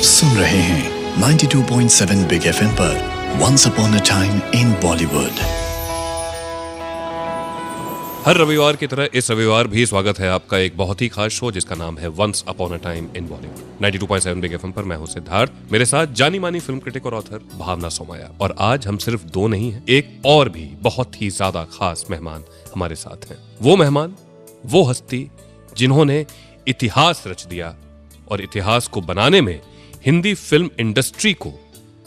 सुन रहे हैं 92.7 big FM पर once upon a time in Bollywood. हर रविवार की तरह इस रविवार भी स्वागत है आपका एक बहुत ही खास शो जिसका नाम है once upon a time in Bollywood. 92.7 big FM पर मैं हूं सिद्धार्थ, मेरे साथ जानी मानी फिल्म क्रिटिक और ऑथर भावना सोमाया। और आज हम सिर्फ दो नहीं हैं, एक और भी बहुत ही ज्यादा खास मेहमान हमारे साथ हैं। वो मेहमान, वो हस्ती जिन्होंने इतिहास रच दिया और इतिहास को बनाने में हिंदी फिल्म इंडस्ट्री को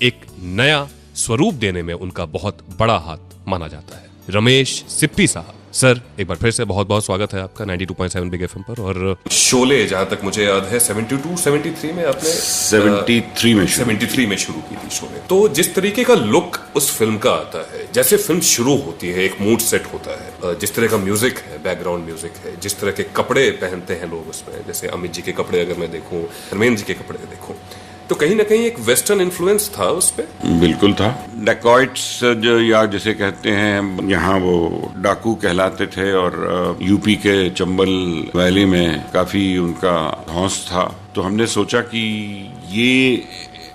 एक नया स्वरूप देने में उनका बहुत बड़ा हाथ माना जाता है। रमेश सिप्पी साहब, सर एक बार फिर से बहुत बहुत स्वागत है आपका 92.7 बिग एफएम पर। और शोले जहां तक मुझे याद है 72-73 में आपने 73 में शुरू की थी शोले। तो जिस तरीके का लुक उस फिल्म का आता है, जैसे फिल्म शुरू होती है एक मूड सेट होता है, जिस तरह का म्यूजिक है, बैकग्राउंड म्यूजिक है, जिस तरह के कपड़े पहनते हैं लोग उसमें, जैसे अमित जी के कपड़े अगर मैं देखूं, धर्मेंद्र जी के कपड़े देखूं, तो कहीं ना कहीं एक वेस्टर्न इन्फ्लुएंस था उस पे। बिल्कुल था। डैकॉइट्स जो या जिसे कहते हैं, यहाँ वो डाकू कहलाते थे और यूपी के चंबल वैली में काफी उनका धौंस था। तो हमने सोचा कि ये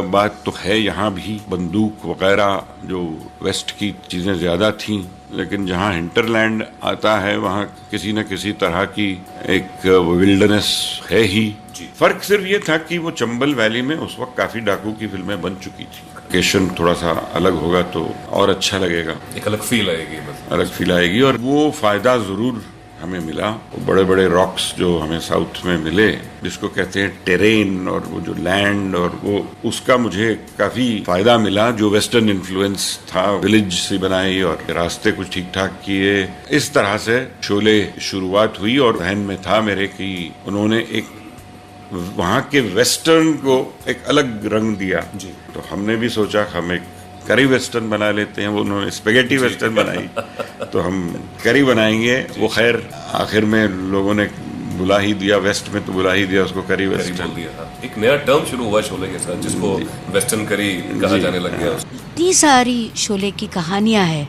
बात तो है, यहाँ भी बंदूक वगैरह जो वेस्ट की चीजें ज्यादा थीं, लेकिन जहाँ हिंटरलैंड आता है वहाँ किसी न किसी तरह की एक विल्डरनेस है ही। फर्क सिर्फ ये था कि वो चंबल वैली में उस वक्त काफी डाकू की फिल्में बन चुकी थी। लोकेशन थोड़ा सा अलग होगा तो और अच्छा लगेगा, एक अलग फील आएगी, अलग फील आएगी। और वो फायदा जरूर हमें मिला। वो बड़े बड़े रॉक्स जो हमें साउथ में मिले, जिसको कहते हैं टेरेन, और वो जो लैंड, और वो उसका मुझे काफी फायदा मिला। जो वेस्टर्न इन्फ्लुएंस था, विलेज से बनाई और रास्ते कुछ ठीक ठाक किए। इस तरह से शोले शुरुआत हुई। और जहन में था मेरे कि उन्होंने एक वहाँ के वेस्टर्न को एक अलग रंग दिया जी। तो हमने भी सोचा हम एक करी वेस्टर्न बना लेते हैं। वो उन्होंने स्पेगेटी वेस्टर्न बनाई, तो हम करी बनाएंगे। वो खैर आखिर में लोगों ने बुला ही दिया, वेस्ट में तो बुला ही दिया उसको, करी वेस्टर्न दिया। एक नया टर्म शुरू हुआ शोले के साथ, जिसको वेस्टर्न करी कहा जाने लग गया। इतनी सारी शोले की कहानियां हैं,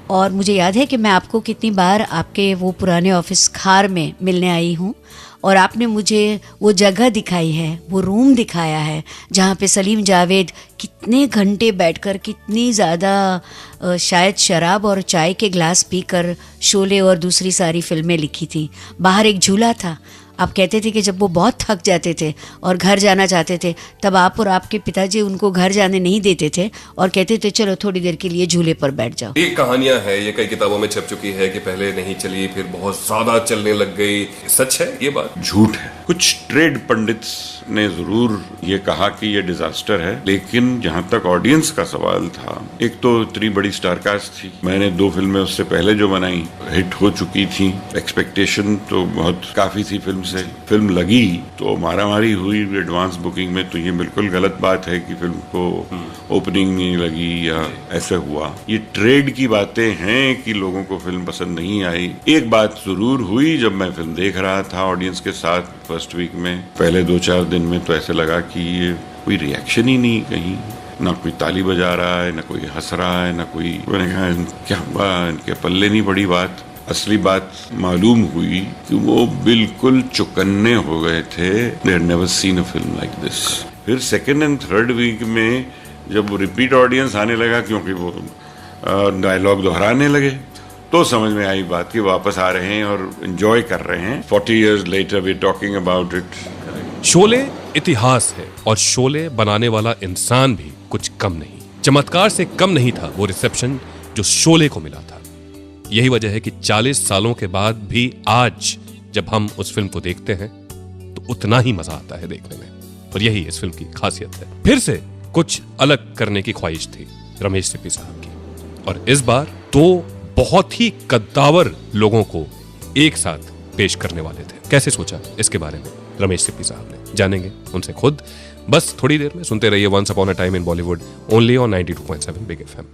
और मुझे याद है कि मैं आपको कितनी बार आपके वो पुराने ऑफिस खार में मिलने आई हूँ, और आपने मुझे वो जगह दिखाई है, वो रूम दिखाया है जहाँ पे सलीम जावेद कितने घंटे बैठकर कितनी ज़्यादा शायद शराब और चाय के ग्लास पीकर शोले और दूसरी सारी फिल्में लिखी थी। बाहर एक झूला था। आप कहते थे कि जब वो बहुत थक जाते थे और घर जाना चाहते थे, तब आप और आपके पिताजी उनको घर जाने नहीं देते थे और कहते थे चलो थोड़ी देर के लिए झूले पर बैठ जाओ। ये कहानियां हैं, ये कई किताबों में छप चुकी है कि पहले नहीं चली, फिर बहुत ज्यादा चलने लग गई। सच है ये बात? झूठ है। कुछ ट्रेड पंडित्स ने जरूर ये कहा कि ये डिजास्टर है, लेकिन जहां तक ऑडियंस का सवाल था, एक तो इतनी बड़ी स्टारकास्ट थी। मैंने 2 फिल्में उससे पहले जो बनाई हिट हो चुकी थी। एक्सपेक्टेशन तो बहुत काफी थी फिल्म से। फिल्म लगी तो मारामारी हुई एडवांस बुकिंग में, तो ये बिल्कुल गलत बात है कि फिल्म को ओपनिंग नहीं लगी या ऐसे हुआ। ये ट्रेड की बातें हैं कि लोगों को फिल्म पसंद नहीं आई। एक बात जरूर हुई, जब मैं फिल्म देख रहा था ऑडियंस के साथ फर्स्ट वीक में, पहले 2-4 दिन में, तो ऐसे लगा कि ये कोई रिएक्शन ही नहीं, कहीं ना कोई ताली बजा रहा है, ना कोई हंस रहा है, ना कोई। मैंने कहा क्या हुआ, इनके पल्ले नहीं पड़ी बात। असली बात मालूम हुई कि वो बिल्कुल चौकन्ने हो गए थे। They had never seen a film like this। फिर सेकेंड एंड थर्ड वीक में जब रिपीट ऑडियंस आने लगा, क्योंकि वो डायलॉग दोहराने लगे, तो समझ में आई बात कि वापस आ रहे हैं और एंजॉय कर रहे हैं। 40 years later we are talking about it। Sholay इतिहास है, और शोले बनाने वाला इंसान भी कुछ कम नहीं, चमत्कार से कम नहीं था वो रिसेप्शन जो शोले को मिला था। यही वजह है कि 40 सालों के बाद भी आज जब हम उस फिल्म को देखते हैं तो उतना ही मजा आता है देखने में, और यही इस फिल्म की खासियत है। फिर से कुछ अलग करने की ख्वाहिश थी रमेश सिप्पी साहब की, और इस बार 2 बहुत ही कद्दावर लोगों को एक साथ पेश करने वाले थे। कैसे सोचा इसके बारे में रमेश सिप्पी साहब ने, जानेंगे उनसे खुद। बस थोड़ी देर में सुनते रहिए once upon a time in Bollywood, only on 92.7 big FM.